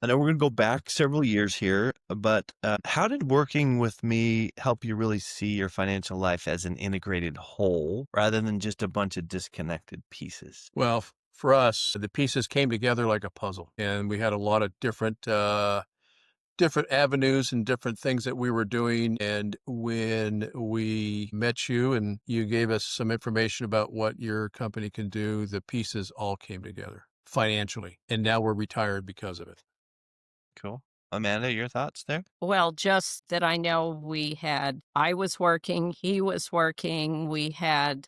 I know we're going to go back several years here, but how did working with me help you really see your financial life as an integrated whole rather than just a bunch of disconnected pieces? Well, for us, the pieces came together like a puzzle, and we had a lot of different avenues and different things that we were doing. And when we met you and you gave us some information about what your company can do, the pieces all came together financially, and now we're retired because of it. Cool. Amanda, your thoughts there? Well, just that I was working, he was working, we had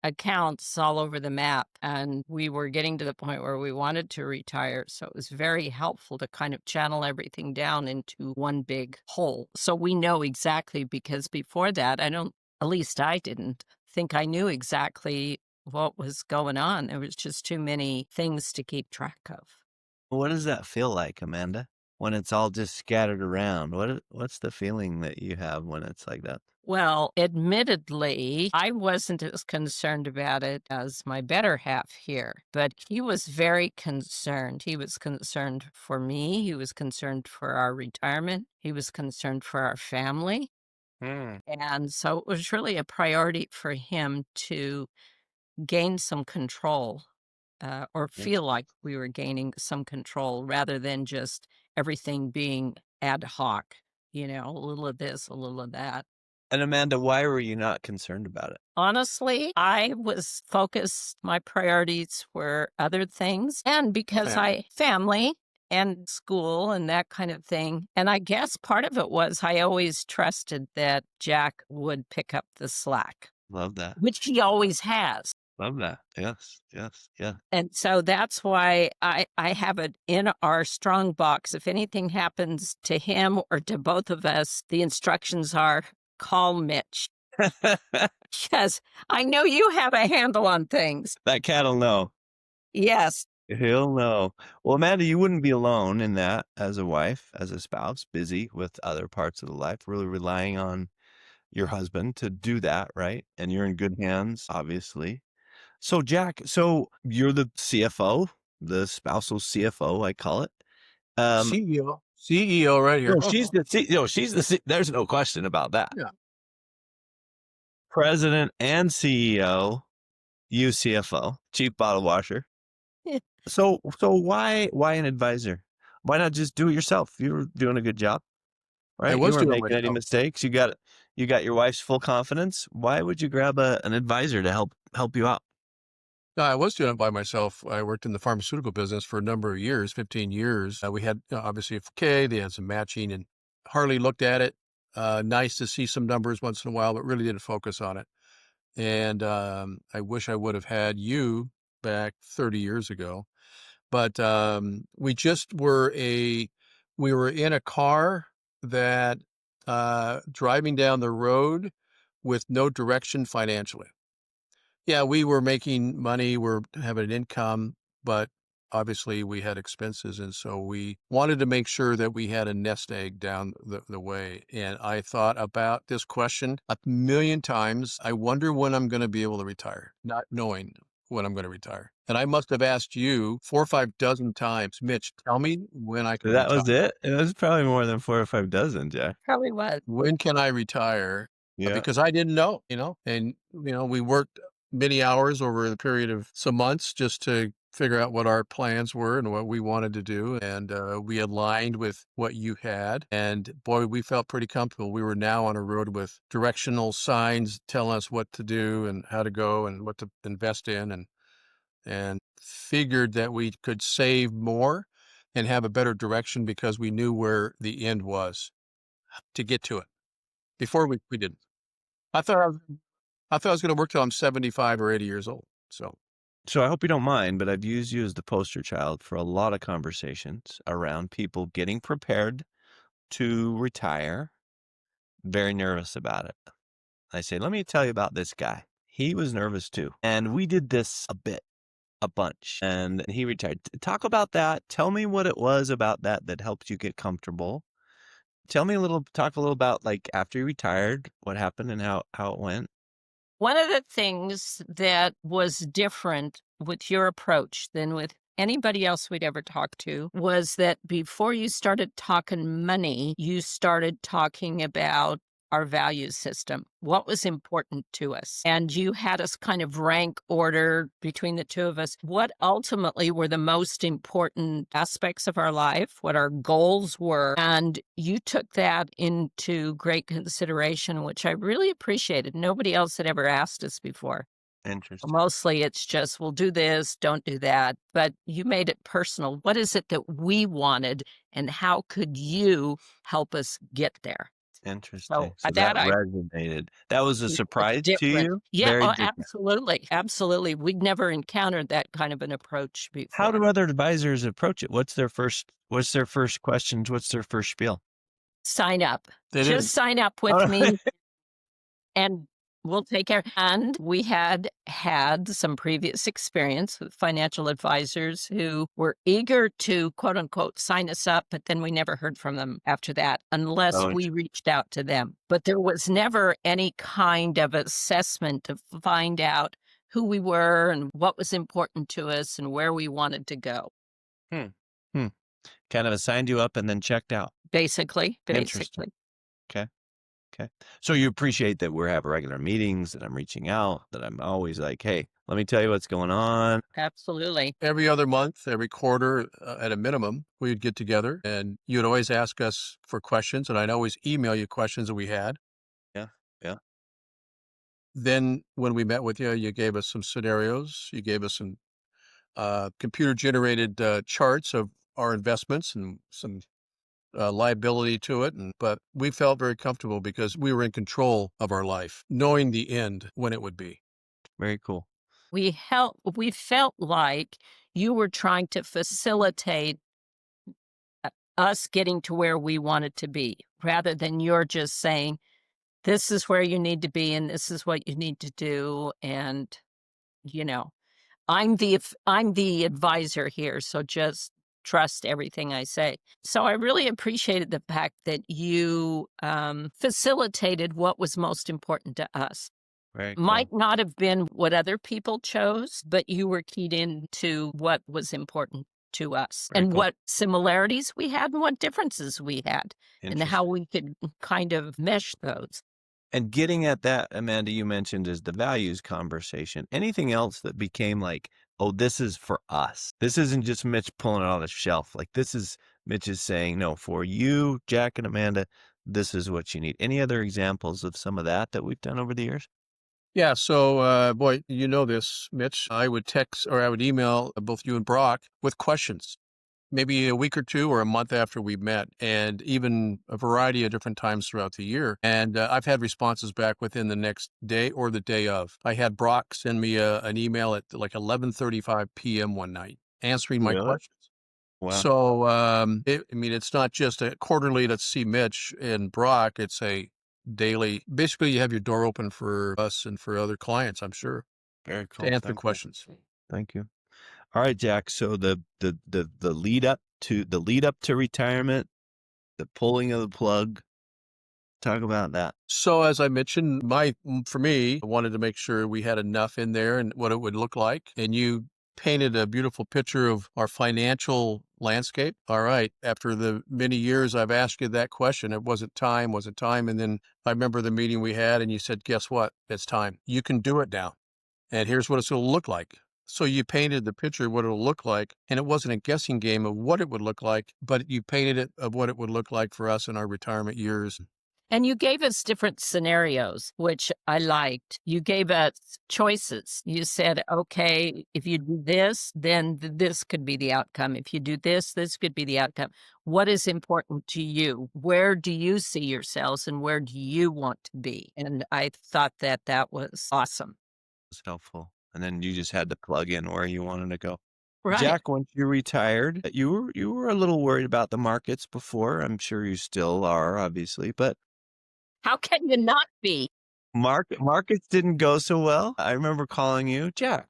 accounts all over the map, and we were getting to the point where we wanted to retire. So it was very helpful to kind of channel everything down into one big whole. So we know exactly, because before that, at least I didn't think I knew exactly what was going on. There was just too many things to keep track of. What does that feel like, Amanda, when it's all just scattered around? What's the feeling that you have when it's like that? Well, admittedly, I wasn't as concerned about it as my better half here, but he was very concerned. He was concerned for me. He was concerned for our retirement. He was concerned for our family. Mm. And so it was really a priority for him to gain some control, or Yeah. feel like we were gaining some control rather than just everything being ad hoc, a little of this, a little of that. And Amanda, why were you not concerned about it? Honestly, I was focused, my priorities were other things, and because Family. I family and school and that kind of thing. And I guess part of it was I always trusted that Jack would pick up the slack, Love that. which he always has. Love that. Yes. Yes. Yeah. And so that's why I have it in our strong box. If anything happens to him or to both of us, the instructions are call Mitch. Yes, I know you have a handle on things. That cat'll know. Yes. He'll know. Well, Amanda, you wouldn't be alone in that as a wife, as a spouse, busy with other parts of the life, really relying on your husband to do that, right? And you're in good hands, obviously. So, Jack, you're the CFO, the spousal CFO, I call it. Um, CEO. CEO right here. no, she's the there's no question about that. Yeah. President and CEO, you CFO, chief bottle washer. So why an advisor? Why not just do it yourself? You were doing a good job, I right? You was weren't doing it making any myself. mistakes. You got your wife's full confidence. Why would you grab an advisor to help you out? No, I was doing it by myself. I worked in the pharmaceutical business for a number of years, 15 years. We had obviously a K, they had some matching and hardly looked at it. Nice to see some numbers once in a while, but really didn't focus on it. And I wish I would have had you back 30 years ago. But we were in a car that driving down the road with no direction financially. Yeah, we were making money, we're having an income, but obviously we had expenses. And so we wanted to make sure that we had a nest egg down the way. And I thought about this question a million times. I wonder when I'm going to be able to retire, not knowing when I'm going to retire. And I must have asked you 4 or 5 dozen times, Mitch, tell me when I can That retire. was it. It was probably more than 4 or 5 dozen, Jack. Probably was. When can I retire? Yeah. Because I didn't know, and, we worked many hours over the period of some months just to figure out what our plans were and what we wanted to do. And we aligned with what you had. And boy, we felt pretty comfortable. We were now on a road with directional signs telling us what to do and how to go and what to invest in, and figured that we could save more and have a better direction because we knew where the end was to get to it. Before we didn't. I thought I was gonna work till I'm 75 or 80 years old, so So I hope you don't mind, but I've used you as the poster child for a lot of conversations around people getting prepared to retire, very nervous about it. I say, let me tell you about this guy. He was nervous too. And we did this a bunch, and he retired. Talk about that. Tell me what it was about that helped you get comfortable. Talk a little about like after you retired, what happened and how it went. One of the things that was different with your approach than with anybody else we'd ever talked to was that before you started talking money, you started talking about our value system, what was important to us. And you had us kind of rank order between the two of us what ultimately were the most important aspects of our life, what our goals were. And you took that into great consideration, which I really appreciated. Nobody else had ever asked us before. Interesting. Mostly it's just, we'll do this, don't do that. But you made it personal. What is it that we wanted, and how could you help us get there? Interesting. So So that that I resonated. That was a it was surprise to different. you? Yeah, Very oh, different. absolutely, absolutely. We'd never encountered that kind of an approach How before. do other advisors approach it? What's their first questions? What's their first spiel? Sign up. They Just didn't. sign up with Oh, me and we'll take care. And we had had some previous experience with financial advisors who were eager to quote unquote sign us up, but then we never heard from them after that unless oh, we reached out to them. But there was never any kind of assessment to find out who we were and what was important to us and where we wanted to go. hmm. Hmm. Kind of assigned you up and then checked out. Basically, Interesting. basically. Okay. Okay. So you appreciate that we're having regular meetings, that I'm reaching out, that I'm always like, hey, let me tell you what's going on. Absolutely. Every other month, every quarter, at a minimum, we would get together and you'd always ask us for questions. And I'd always email you questions that we had. Yeah. Yeah. Then when we met with you, you gave us some scenarios. You gave us some computer generated charts of our investments and some liability to it. But we felt very comfortable because we were in control of our life, knowing the end when it would be. Very cool. We felt like you were trying to facilitate us getting to where we wanted to be rather than you're just saying, this is where you need to be and this is what you need to do. And, you know, I'm the advisor here, so just trust everything I say. So I really appreciated the fact that you facilitated what was most important to us. Very Might cool. not have been what other people chose, but you were keyed into what was important to us Very and cool. what similarities we had and what differences we had and how Interesting. we could kind of mesh those. And getting at that, Amanda, you mentioned is the values conversation. Anything else that became like, oh, this is for us. This isn't just Mitch pulling it on the shelf. Like this is Mitch is saying, no, for you, Jack and Amanda, this is what you need. Any other examples of some of that we've done over the years? Yeah. So, boy, you know this, Mitch. I would text or I would email both you and Brock with questions, maybe a week or two or a month after we met, and even a variety of different times throughout the year. And I've had responses back within the next day or the day of. I had Brock send me an email at like 11:35 p.m. one night answering my Really? questions. Wow. So, I mean, it's not just a quarterly, let's see Mitch and Brock. It's a daily. Basically, you have your door open for us and for other clients, I'm sure, Very to cool. answer Thank you. questions. Thank you. All right, Jack. So the lead up to retirement, the pulling of the plug. Talk about that. So, as I mentioned, for me, I wanted to make sure we had enough in there and what it would look like. And you painted a beautiful picture of our financial landscape. All right. After the many years I've asked you that question, it wasn't time, wasn't time. And then I remember the meeting we had and you said, guess what? It's time. You can do it now. And here's what it's going to look like. So you painted the picture of what it'll look like, and it wasn't a guessing game of what it would look like, but you painted it of what it would look like for us in our retirement years. And you gave us different scenarios, which I liked. You gave us choices. You said, okay, if you do this, then this could be the outcome. If you do this could be the outcome. What is important to you? Where do you see yourselves and where do you want to be? And I thought that that was awesome. It's helpful. And then you just had to plug in where you wanted to go. Right. Jack, once you retired, you were a little worried about the markets before. I'm sure you still are, obviously, but How can you not be? markets didn't go so well. I remember calling you, Jack.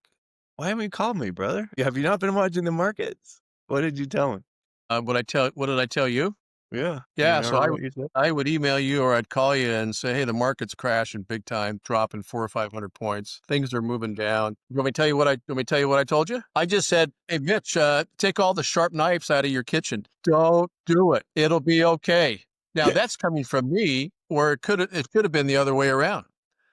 Why haven't you called me, brother? Have you not been watching the markets? What did you tell me? What did I tell you? Yeah. You Yeah, so remember what you said? I would email you or I'd call you and say, "Hey, the market's crashing big time, dropping 4 or 500 points. Things are moving down." You want me to tell you what I told you? I just said, "Hey, Mitch, take all the sharp knives out of your kitchen. Don't do it. It'll be okay." Now that's coming from me, or it could have been the other way around.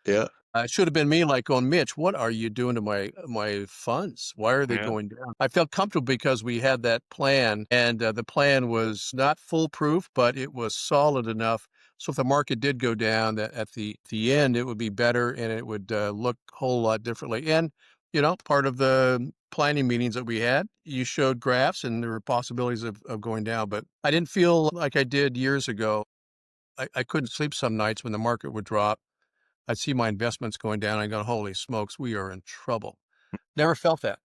Yeah. It should have been me like going, "Mitch, what are you doing to my funds? Why are they Yeah. going down?" I felt comfortable because we had that plan, and the plan was not foolproof, but it was solid enough. So if the market did go down, that at the end it would be better and it would look a whole lot differently. And part of the planning meetings that we had, you showed graphs and there were possibilities of going down, but I didn't feel like I did years ago. I couldn't sleep some nights when the market would drop. I'd see my investments going down. I go, holy smokes, we are in trouble. Never felt that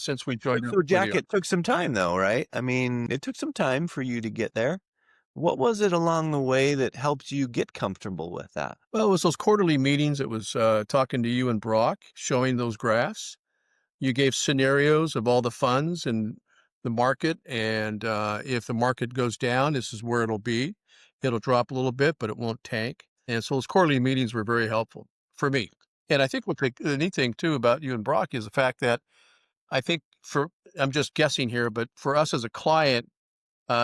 since we joined up So, with you. Jack, it took some time though, right? I mean, it took some time for you to get there. What was it along the way that helped you get comfortable with that? Well, it was those quarterly meetings. It was talking to you and Brock, showing those graphs. You gave scenarios of all the funds and the market. And if the market goes down, this is where it'll be. It'll drop a little bit, but it won't tank. And so those quarterly meetings were very helpful for me. And I think what the neat thing too about you and Brock is the fact that I think I'm just guessing here, but for us as a client,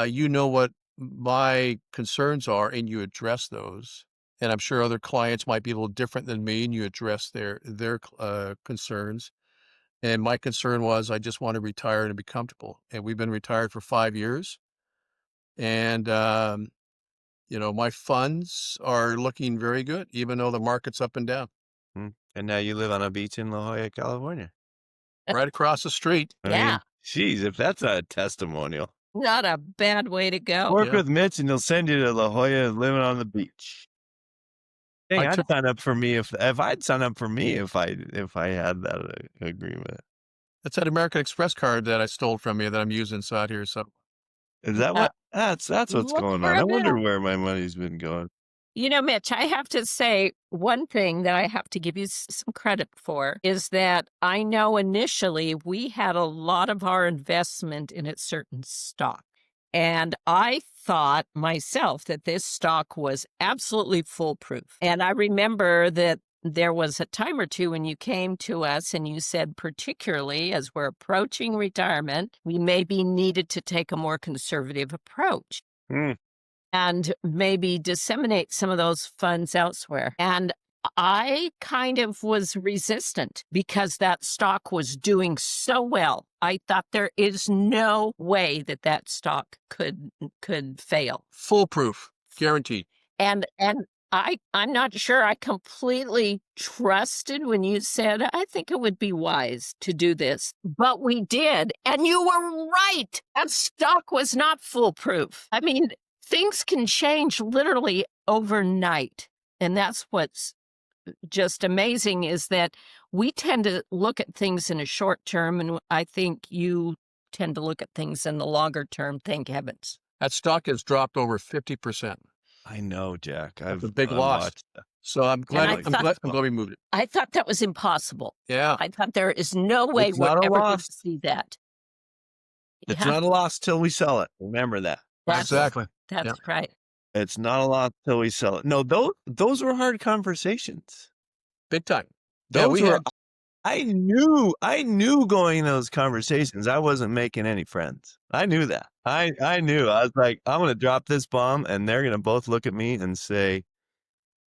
you know what my concerns are and you address those. And I'm sure other clients might be a little different than me and you address their concerns. And my concern was I just want to retire and be comfortable. And we've been retired for 5 years. And, my funds are looking very good, even though the market's up and down. And now you live on a beach in La Jolla, California. Right across the street. I Yeah. mean, geez, if that's a testimonial. Not a bad way to go. Work Yeah. with Mitch and he'll send you to La Jolla living on the beach. Dang, I I'd took sign up for me if I'd sign up for me if I had that agreement. That's that American Express card that I stole from you that I'm using inside here. So Is that Yeah. what? That's what's Look going for on. a I wonder bill. where my money's been going. Mitch, I have to say one thing that I have to give you some credit for is that I know initially we had a lot of our investment in a certain stock. And I thought myself that this stock was absolutely foolproof. And I remember that there was a time or two when you came to us and you said, particularly as we're approaching retirement, we maybe needed to take a more conservative approach Mm, and maybe disseminate some of those funds elsewhere. And I kind of was resistant because that stock was doing so well. I thought there is no way that that stock could fail. foolproof, guaranteed. And I'm not sure I completely trusted when you said I think it would be wise to do this, but we did, and you were right. That stock was not foolproof. I mean, things can change literally overnight, and that's what's just amazing is that we tend to look at things in a short term, and I think you tend to look at things in the longer term. Thank heavens. That stock has dropped over 50%. I know, Jack. That's a I've big loss. watched that. So I'm And glad I Like, I'm thought glad I'm glad we moved it. I thought that was impossible. Yeah. I thought there is no way it's we're not a ever going loss. to see that. It's Yeah, not a loss till we sell it. Remember that. that's Exactly. that's right. It's not a loss till we sell it. No, those were hard conversations. Big time. Yeah, Those we were had I knew going in those conversations I wasn't making any friends. I knew that. I knew. I was like, I'm gonna drop this bomb and they're gonna both look at me and say,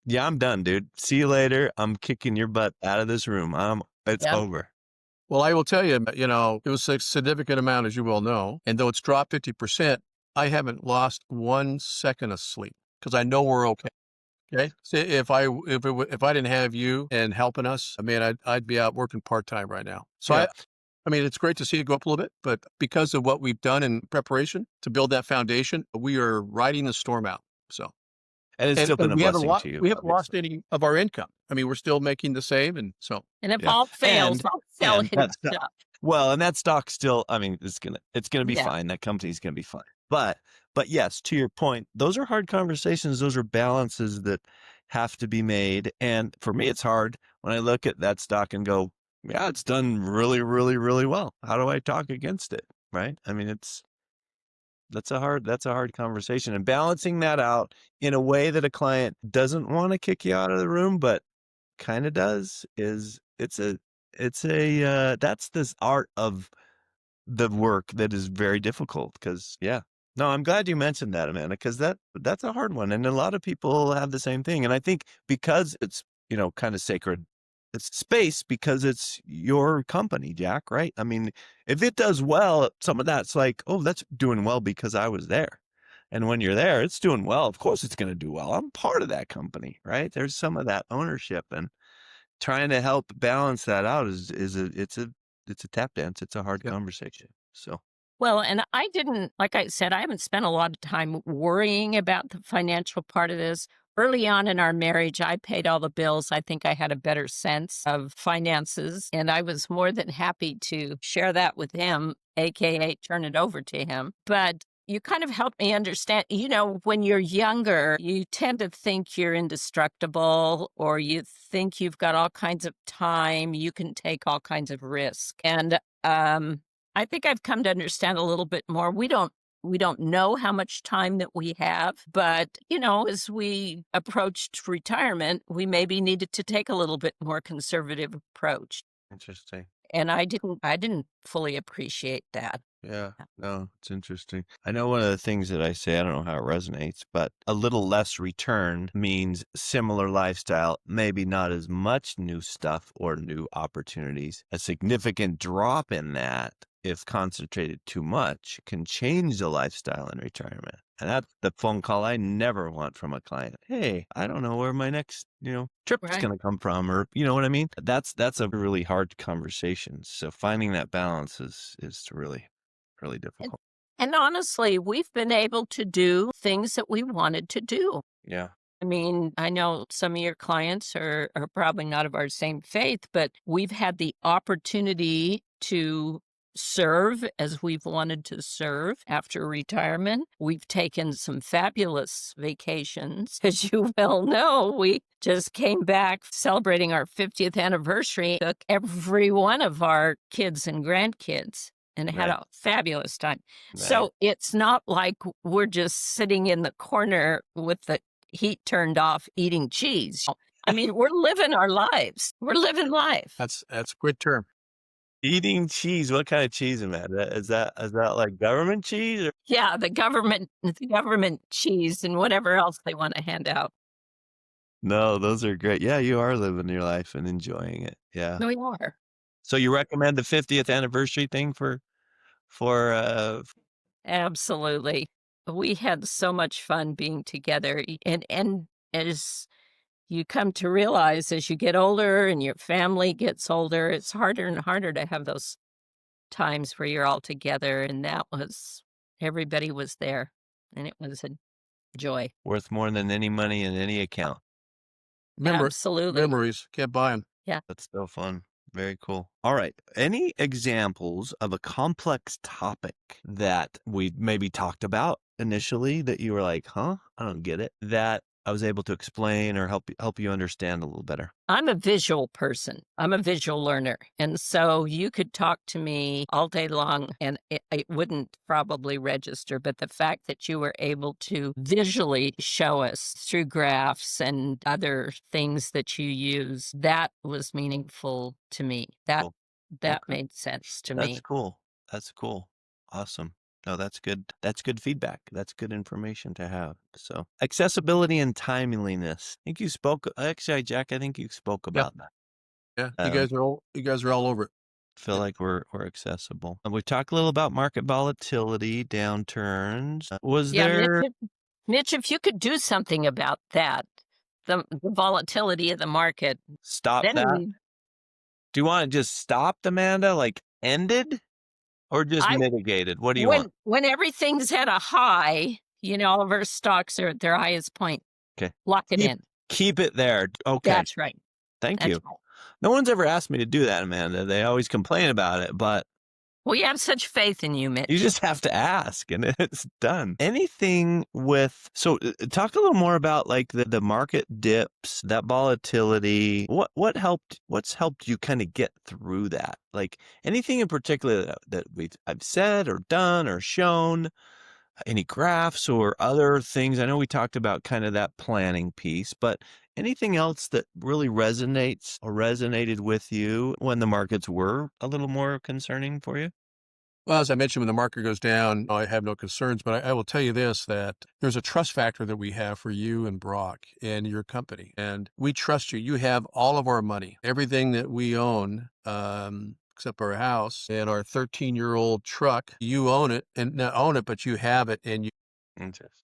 yeah, I'm done, dude. See you later. I'm kicking your butt out of this room. It's Yeah. over. well, I will tell you, it was a significant amount, as you well know. And though it's dropped 50%, I haven't lost 1 second of sleep because I know we're okay. Okay. So if I didn't have you and helping us, I mean, I'd be out working part-time right now. So Yeah. I mean, it's great to see it go up a little bit, but because of what we've done in preparation to build that foundation, we are riding the storm out. So, And it's and, still been and a blessing to you, we haven't lost obviously. any of our income. I mean, we're still making the same. And so, And if Yeah. all fails, And I'll sell and his that's stuff. well, and that stock still, I mean, it's gonna be Yeah. fine. That company's gonna be fine. But yes, to your point, those are hard conversations. Those are balances that have to be made. And for me, it's hard when I look at that stock and go, yeah, it's done really, really, really well. How do I talk against it? Right? I mean, That's a hard conversation, and balancing that out in a way that a client doesn't wanna kick you out of the room, but kinda does is that's this art of the work that is very difficult because yeah. No, I'm glad you mentioned that, Amanda, because that's a hard one, and a lot of people have the same thing, and I think because it's, kinda sacred, it's space because it's your company, Jack, right? I mean, if it does well, some of that's like, "Oh, that's doing well because I was there." And when you're there, it's doing well, of course it's gonna do well. I'm part of that company, right? There's some of that ownership, and trying to help balance that out it's a tap dance. It's a hard Yep. conversation. So Well, and I didn't, like I said, I haven't spent a lot of time worrying about the financial part of this. Early on in our marriage, I paid all the bills. I think I had a better sense of finances, and I was more than happy to share that with him, AKA turn it over to him. But you kind of helped me understand, when you're younger, you tend to think you're indestructible or you think you've got all kinds of time, you can take all kinds of risk. And I think I've come to understand a little bit more. We don't know how much time that we have, but as we approached retirement, we maybe needed to take a little bit more conservative approach. interesting. And I didn't fully appreciate that. Yeah. No, it's interesting. I know one of the things that I say, I don't know how it resonates, but a little less return means similar lifestyle, maybe not as much new stuff or new opportunities. A significant drop in that, if concentrated too much, can change the lifestyle in retirement. And that's the phone call I never want from a client. Hey, I don't know where my next, trip is Right. going to come from, or you know what I mean? That's a really hard conversation. So finding that balance is really really And, difficult. and honestly, we've been able to do things that we wanted to do. Yeah. I mean, I know some of your clients are probably not of our same faith, but we've had the opportunity to serve as we've wanted to serve after retirement. We've taken some fabulous vacations. As you well know, we just came back celebrating our 50th anniversary, took every one of our kids and grandkids and had Nice. a fabulous time. Nice. So it's not like we're just sitting in the corner with the heat turned off eating cheese. I mean, we're living our lives. We're living life. That's a good term. Eating cheese. What kind of cheese, Amanda? Is that like government cheese or Yeah, the government cheese and whatever else they want to hand out. no, those are great. Yeah, you are living your life and enjoying it. Yeah. No, we are. So you recommend the 50th anniversary thing for Absolutely. We had so much fun being together. And as you come to realize as you get older and your family gets older, it's harder and harder to have those times where you're all together. And everybody was there and it was a joy. worth more than any money in any account. Absolutely. Memories, can't buy them. Yeah. That's so fun. Very cool. All right. Any examples of a complex topic that we maybe talked about initially that you were like, huh? I don't get it. That I was able to explain or help you understand a little better. I'm a visual person. I'm a visual learner. And so you could talk to me all day long and it wouldn't probably register. But the fact that you were able to visually show us through graphs and other things that you use, that was meaningful to me. That Cool. that Okay. made sense to That's me. cool. That's cool. Awesome. No, that's good. That's good feedback. That's good information to have. So, accessibility and timeliness. I think you spoke. Actually, Jack, I think you spoke Yeah, about that. yeah. Um, You guys are all over it. feel Yeah, like we're accessible. And we talked a little about market volatility, downturns. Was Yeah, there Mitch, if you could do something about that, the volatility of the market, stop then that? Do you want to just stop, Amanda? Like ended or just I mitigated? What do you want? when everything's at a high, all of our stocks are at their highest point. Okay. Lock it Keep in. keep it there. Okay. That's right. Thank That's you. right. No one's ever asked me to do that, Amanda. They always complain about it, but We have such faith in you, you Mitch. just have to ask and it's done. Anything with, so talk a little more about like the market dips, that volatility. What's helped you kind of get through that? Like anything in particular that I've said or done or shown any graphs or other things? I know we talked about kind of that planning piece, but anything else that really resonates or resonated with you when the markets were a little more concerning for you? Well, as I mentioned, when the market goes down, I have no concerns, but I will tell you this, that there's a trust factor that we have for you and Brock and your company. And we trust you. You have all of our money, everything that we own, except our house and our 13-year-old truck. You own it and not own it, but you have it and Interest.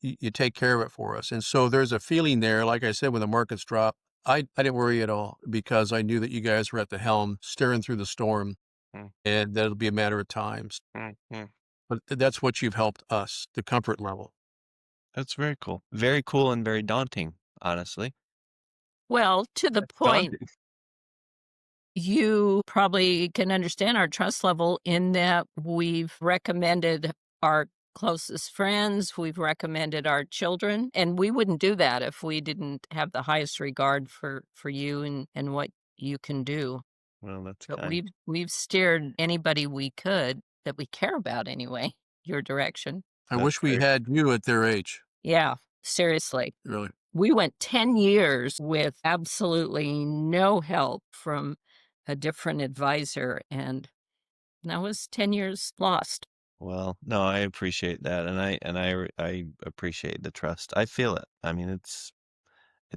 you take care of it for us. And so there's a feeling there. Like I said, when the markets drop, I didn't worry at all because I knew that you guys were at the helm, steering through the storm, Mm, and that'll be a matter of time. mm, mm. But that's what you've helped us, the comfort level. That's very cool. Very cool and very daunting, honestly. Well, to the point, Daunting. you probably can understand our trust level in that we've recommended our closest friends, we've recommended our children, and we wouldn't do that if we didn't have the highest regard for you and what you can do. Well, that's But kind. we've steered anybody we could that we care about anyway, your direction. I That's wish we very had you at their age, Yeah, seriously. really. We went 10 years with absolutely no help from a different advisor, and that was 10 years lost. well. No, I appreciate that, and I appreciate the trust. I feel it. I mean, it's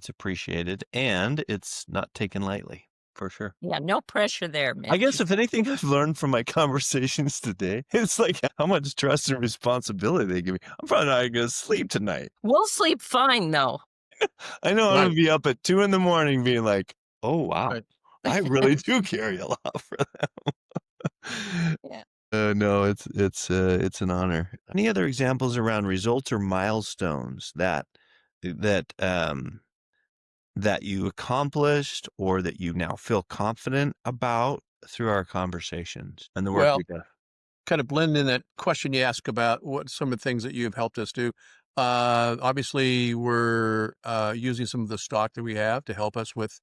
appreciated, and it's not taken lightly, for sure. Yeah, no pressure there, I Mitch. guess if anything I've learned from my conversations today, it's like how much trust and responsibility they give me. I'm probably not gonna sleep tonight. We'll sleep fine, though. I know I'm Right, gonna be up at 2 in the morning being like, "Oh, wow. right. I really do carry a lot for them." Yeah. No, it's an honor. Any other examples around results or milestones that, that you accomplished or that you now feel confident about through our conversations and the work Well, we've done? kind of blend in that question you asked about what some of the things that you've helped us do. Obviously, we're using some of the stock that we have to help us with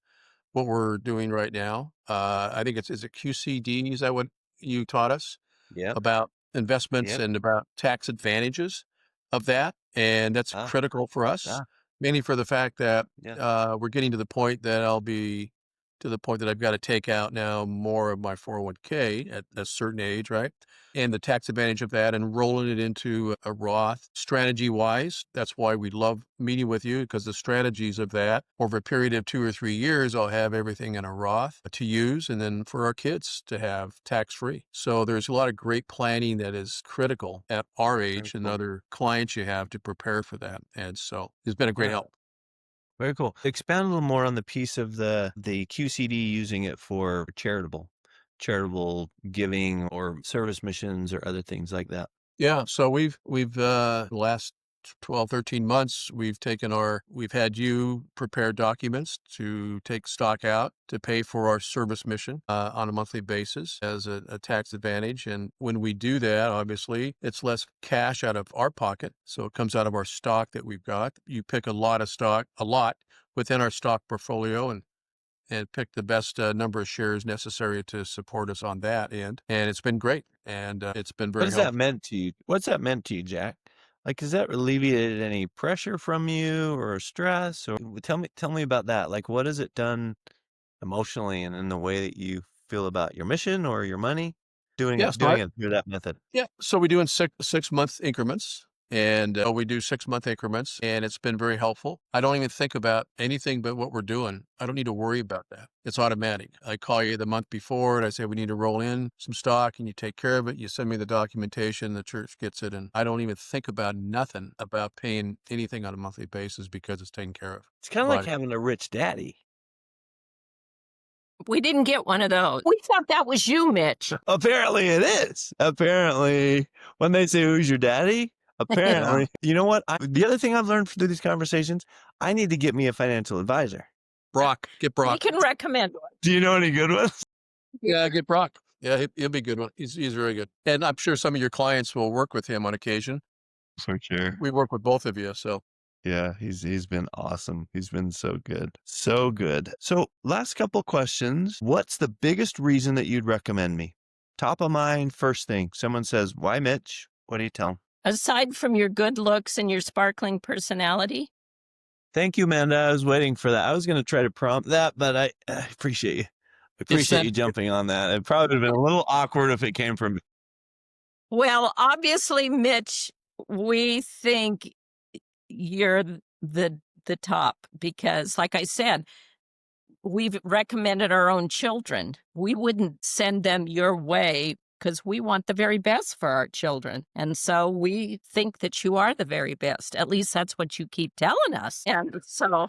what we're doing right now. I think is it QCDs? Is that what you taught us Yep, about investments yep. and about tax advantages of that? And that's Ah, critical for us, ah, mainly for the fact that yeah. we're getting to the point that I'll be to the point that I've got to take out now more of my 401k at a certain age, right? And the tax advantage of that and rolling it into a Roth strategy wise. That's why we love meeting with you because the strategies of that over a period of 2 or 3 years, I'll have everything in a Roth to use and then for our kids to have tax free. So there's a lot of great planning that is critical at our Very age and cool. other clients you have to prepare for that. And so it's been a great Yeah, help. very cool. Expand a little more on the piece of the QCD using it for charitable giving or service missions or other things like that. Yeah, so we've the last 12, 13 months, we've had you prepare documents to take stock out to pay for our service mission on a monthly basis as a tax advantage. And when we do that, obviously, it's less cash out of our pocket. So it comes out of our stock that we've got. You pick a lot of stock, a lot within our stock portfolio and pick the best number of shares necessary to support us on that end. And it's been great. And it's been What very has that helpful. meant to you? What's that meant to you, Jack? Like, has that alleviated any pressure from you or stress? Or tell me about that. Like, what has it done emotionally and in the way that you feel about your mission or your money? Doing Yeah, it doing it through that method. yeah. So we do in 6 month increments, and we do 6 month increments, and it's been very helpful. I don't even think about anything but what we're doing. I don't need to worry about that. It's automatic. I call you the month before, and I say we need to roll in some stock, and you take care of it. You send me the documentation, the church gets it, and I don't even think about nothing about paying anything on a monthly basis because it's taken care of It's kind of like by having a rich daddy. We didn't get one of those. We thought that was you, Mitch. Apparently it is. Apparently, when they say, "Who's your daddy?" yeah. Apparently, you know what? The other thing I've learned through these conversations, I need to get me a financial advisor. Brock, get We Brock. can recommend one. Do you know any good ones? Yeah, get Brock. Yeah, he'll be a good one. He's very good, and I'm sure some of your clients will work with him on occasion. For sure. We work with both of you, so Yeah, he's been awesome. He's been so good. So good. So, last couple questions. What's the biggest reason that you'd recommend me? Top of mind, first thing. Someone says, "Why Mitch?" What do you tell 'em? Aside from your good looks and your sparkling personality? Thank you, Amanda. I was waiting for that. I was going to try to prompt that, but I appreciate you. I It's appreciate that you jumping on that. It probably would have been a little awkward if it came from me. Well, obviously, Mitch, we think you're the top because, like I said, we've recommended our own children. We wouldn't send them your way because we want the very best for our children. And so we think that you are the very best. At least that's what you keep telling us. And so,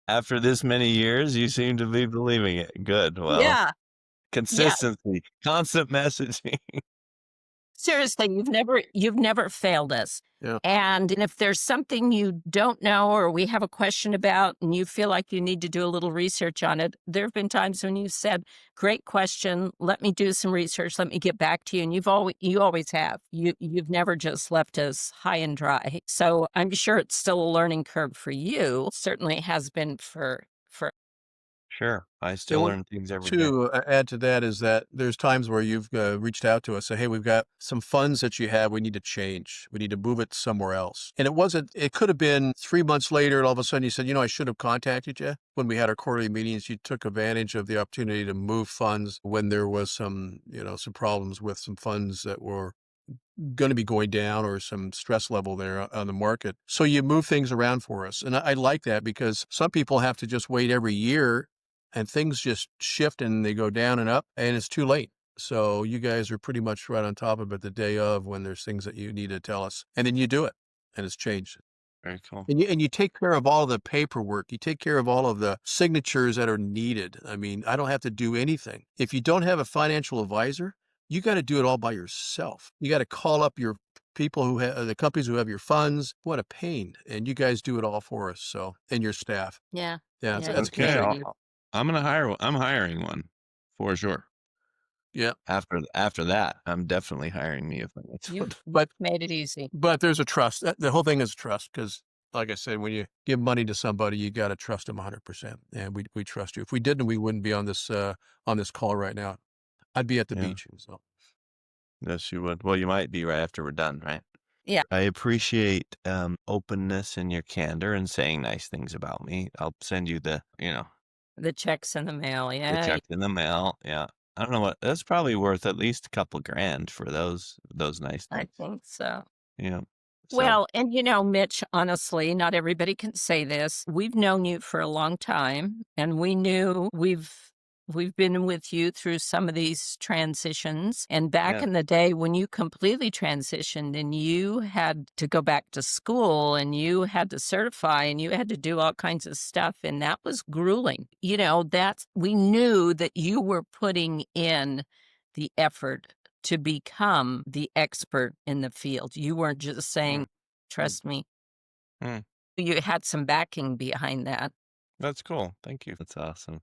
After this many years, you seem to be believing it. Good. Well, yeah, yeah. consistency, constant messaging. Seriously, you've never failed us. yeah. And if there's something you don't know or we have a question about and you feel like you need to do a little research on it, there have been times when you said, "Great question. Let me do some research. Let me get back to you." And you always have. You've never just left us high and dry. So I'm sure it's still a learning curve for you. Certainly has been for Sure. I And still one learn things every day. to add to that is that there's times where you've reached out to us, say, "Hey, we've got some funds that you have. We need to change. We need to move it somewhere else." And it could have been 3 months later, and all of a sudden you said, I should have contacted you. When we had our quarterly meetings, you took advantage of the opportunity to move funds when there was some problems with some funds that were going to be going down or some stress level there on the market. So you move things around for us. And I like that because some people have to just wait every year and things just shift and they go down and up and it's too late. So you guys are pretty much right on top of it the day of when there's things that you need to tell us. And then you do it and it's changed. Very cool. And you take care of all the paperwork. You take care of all of the signatures that are needed. I mean, I don't have to do anything. If you don't have a financial advisor, you got to do it all by yourself. You got to call up your people who have the companies who have your funds. What a pain. And you guys do it all for us. So, and your staff. yeah. Yeah, Yeah, that's you a key Okay. sure thing. do. I'm going to hire one. I'm hiring one for sure. Yeah. After that, I'm definitely hiring me a financial You've But made it easy. But there's a trust. The whole thing is trust because, like I said, when you give money to somebody, you got to trust them 100%. And we trust you. If we didn't, we wouldn't be on this call right now. I'd be at the Yeah. beach. So Yes, you would. Well, you might be right after we're done, right? Yeah. I appreciate openness and your candor and saying nice things about me. I'll send you The checks in the mail. the Yeah. check in the mail. Yeah. I don't know what that's probably worth at least a couple grand for those nice I things. think so. Yeah. So Well, and Mitch, honestly, not everybody can say this. We've known you for a long time, and we knew we've been with you through some of these transitions. And back yeah, in the day when you completely transitioned and you had to go back to school and you had to certify and you had to do all kinds of stuff, and that was grueling. We knew that you were putting in the effort to become the expert in the field. You weren't just mm, saying, mm, "Trust me." mm. You had some backing behind that. That's cool. Thank you. That's awesome.